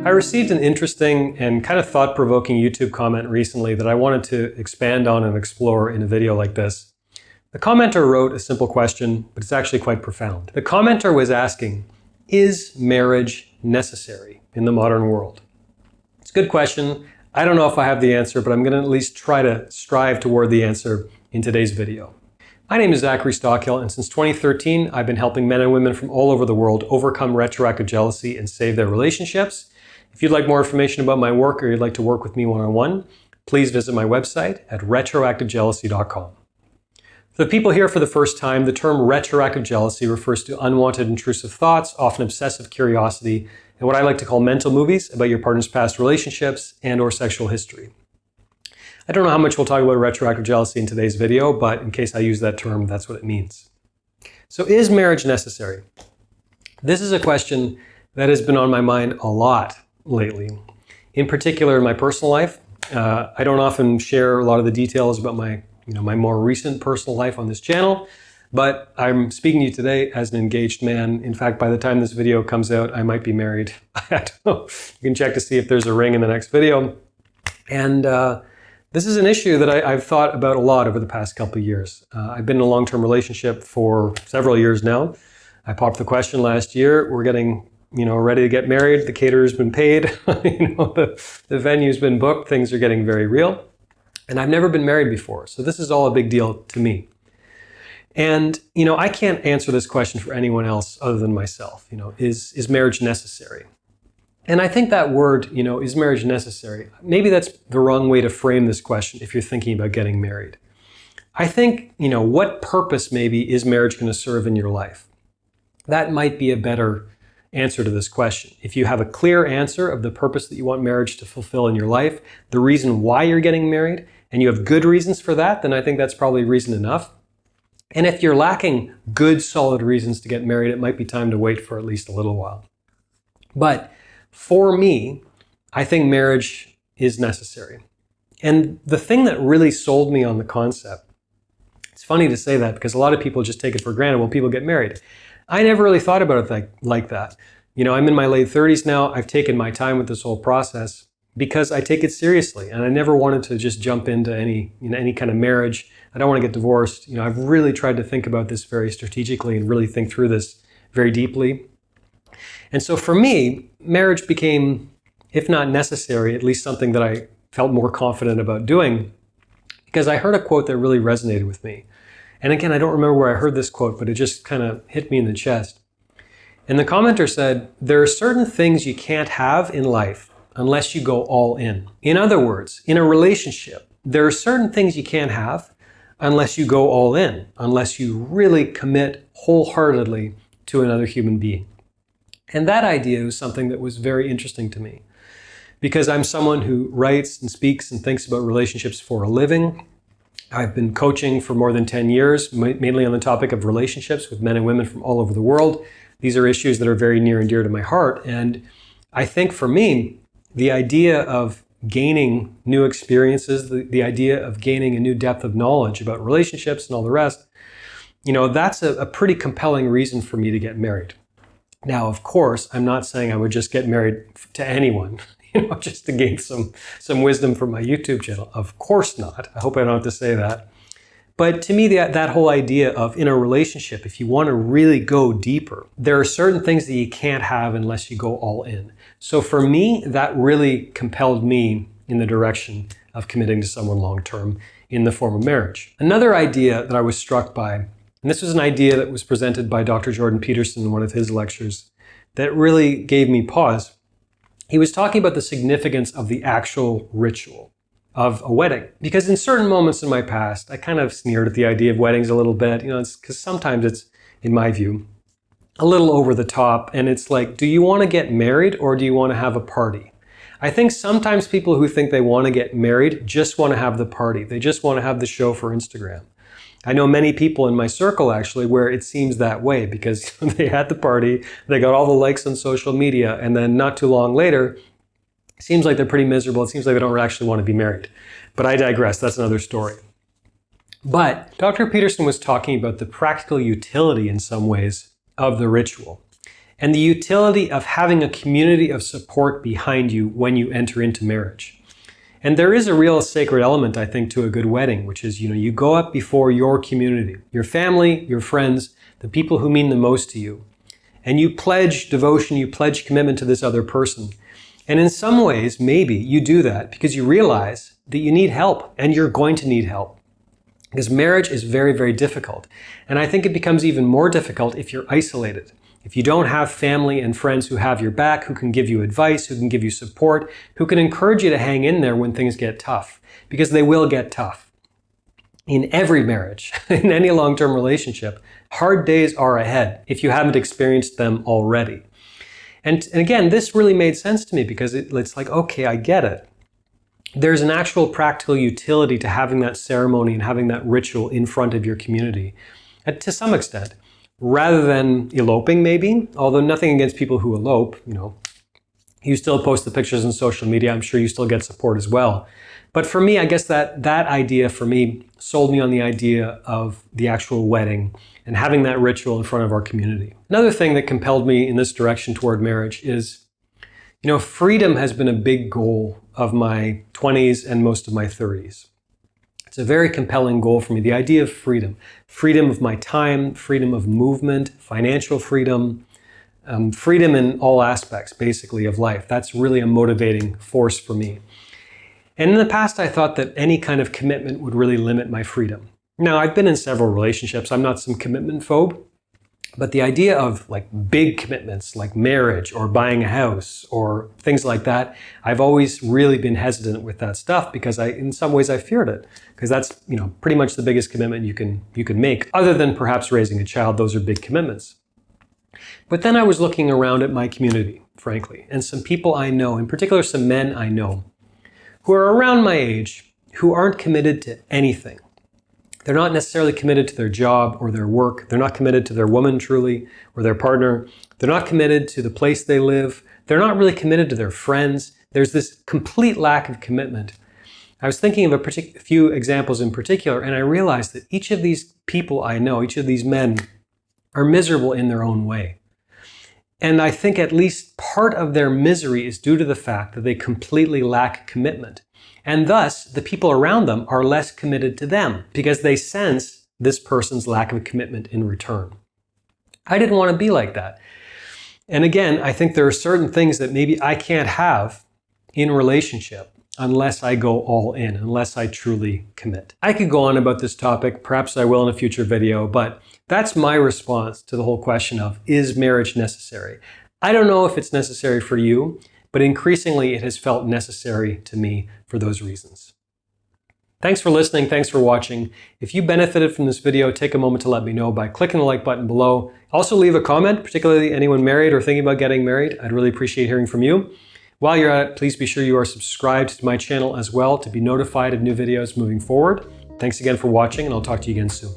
I received an interesting and kind of thought-provoking YouTube comment recently that I wanted to expand on and explore in a video like this. The commenter wrote a simple question, but it's actually quite profound. The commenter was asking, is marriage necessary in the modern world? It's a good question. I don't know if I have the answer, but I'm going to at least try to strive toward the answer in today's video. My name is Zachary Stockill, and since 2013, I've been helping men and women from all over the world overcome retroactive jealousy and save their relationships. If you'd like more information about my work or you'd like to work with me one-on-one, please visit my website at retroactivejealousy.com. For the people here for the first time, the term retroactive jealousy refers to unwanted intrusive thoughts, often obsessive curiosity, and what I like to call mental movies about your partner's past relationships and or sexual history. I don't know how much we'll talk about retroactive jealousy in today's video, but in case I use that term, that's what it means. So is marriage necessary? This is a question that has been on my mind a lot lately. In particular, in my personal life, I don't often share a lot of the details about my more recent personal life on this channel, but I'm speaking to you today as an engaged man. In fact, by the time this video comes out, I might be married. I don't know. You can check to see if there's a ring in the next video. And this is an issue that I've thought about a lot over the past couple of years. I've been in a long-term relationship for several years now. I popped the question last year. We're getting ready to get married. The caterer's been paid. The venue's been booked. Things are getting very real. And I've never been married before. So this is all a big deal to me. And, I can't answer this question for anyone else other than myself. Is marriage necessary? And I think that word, is marriage necessary? Maybe that's the wrong way to frame this question if you're thinking about getting married. I think, what purpose maybe is marriage going to serve in your life? That might be a better answer to this question. If you have a clear answer of the purpose that you want marriage to fulfill in your life, the reason why you're getting married, and you have good reasons for that, then I think that's probably reason enough. And if you're lacking good, solid reasons to get married, it might be time to wait for at least a little while. But for me, I think marriage is necessary. And the thing that really sold me on the concept, it's funny to say that because a lot of people just take it for granted when people get married. I never really thought about it like that. I'm in my late 30s now. I've taken my time with this whole process because I take it seriously, and I never wanted to just jump into any kind of marriage. I don't want to get divorced. I've really tried to think about this very strategically and really think through this very deeply. And so for me, marriage became, if not necessary, at least something that I felt more confident about doing, because I heard a quote that really resonated with me. And again, I don't remember where I heard this quote, but it just kind of hit me in the chest. And the commenter said, there are certain things you can't have in life unless you go all in. In other words, in a relationship, there are certain things you can't have unless you go all in, unless you really commit wholeheartedly to another human being. And that idea was something that was very interesting to me because I'm someone who writes and speaks and thinks about relationships for a living. I've been coaching for more than 10 years, mainly on the topic of relationships with men and women from all over the world. These are issues that are very near and dear to my heart. And I think for me, the idea of gaining new experiences, the idea of gaining a new depth of knowledge about relationships and all the rest, that's a pretty compelling reason for me to get married. Now, of course, I'm not saying I would just get married to anyone, just to gain some wisdom from my YouTube channel. Of course not. I hope I don't have to say that. But to me, that whole idea of in a relationship, if you want to really go deeper, there are certain things that you can't have unless you go all in. So for me, that really compelled me in the direction of committing to someone long-term in the form of marriage. Another idea that I was struck by, and this was an idea that was presented by Dr. Jordan Peterson in one of his lectures, that really gave me pause. He was talking about the significance of the actual ritual of a wedding. Because in certain moments in my past, I kind of sneered at the idea of weddings a little bit, because sometimes it's, in my view, a little over the top. And it's like, do you want to get married or do you want to have a party? I think sometimes people who think they want to get married just want to have the party. They just want to have the show for Instagram. I know many people in my circle actually where it seems that way because they had the party, they got all the likes on social media, and then not too long later, it seems like they're pretty miserable. It seems like they don't actually want to be married. But I digress. That's another story. But Dr. Peterson was talking about the practical utility in some ways of the ritual and the utility of having a community of support behind you when you enter into marriage. And there is a real sacred element, I think, to a good wedding, which is, you go up before your community, your family, your friends, the people who mean the most to you. And you pledge devotion, you pledge commitment to this other person. And in some ways, maybe you do that because you realize that you need help and you're going to need help. Because marriage is very, very difficult. And I think it becomes even more difficult if you're isolated. If you don't have family and friends who have your back, who can give you advice, who can give you support, who can encourage you to hang in there when things get tough. Because they will get tough. In every marriage, in any long-term relationship, hard days are ahead if you haven't experienced them already. And again, this really made sense to me because it's like, okay, I get it. There's an actual practical utility to having that ceremony and having that ritual in front of your community, to some extent, rather than eloping maybe, although nothing against people who elope, you still post the pictures on social media, I'm sure you still get support as well. But for me, I guess that idea for me sold me on the idea of the actual wedding and having that ritual in front of our community. Another thing that compelled me in this direction toward marriage is, freedom has been a big goal of my 20s and most of my 30s. It's a very compelling goal for me, the idea of freedom. Freedom of my time, freedom of movement, financial freedom, freedom in all aspects, basically, of life. That's really a motivating force for me. And in the past, I thought that any kind of commitment would really limit my freedom. Now, I've been in several relationships. I'm not some commitment phobe, but the idea of big commitments like marriage or buying a house or things like that, I've always really been hesitant with that stuff because in some ways I feared it, because that's pretty much the biggest commitment you can make, other than perhaps raising a child. Those are big commitments. But then I was looking around at my community, frankly, and some people I know, in particular some men I know, who are around my age, who aren't committed to anything. They're not necessarily committed to their job or their work. They're not committed to their woman truly or their partner. They're not committed to the place they live. They're not really committed to their friends. There's this complete lack of commitment. I was thinking of a few examples in particular, and I realized that each of these people I know, each of these men, are miserable in their own way. And I think at least part of their misery is due to the fact that they completely lack commitment. And thus, the people around them are less committed to them because they sense this person's lack of commitment in return. I didn't want to be like that. And again, I think there are certain things that maybe I can't have in relationship unless I go all in, unless I truly commit. I could go on about this topic, perhaps I will in a future video, but that's my response to the whole question of, is marriage necessary? I don't know if it's necessary for you, but increasingly it has felt necessary to me for those reasons. Thanks for listening, thanks for watching. If you benefited from this video, take a moment to let me know by clicking the like button below. Also leave a comment, particularly anyone married or thinking about getting married. I'd really appreciate hearing from you. While you're at it, please be sure you are subscribed to my channel as well to be notified of new videos moving forward. Thanks again for watching, and I'll talk to you again soon.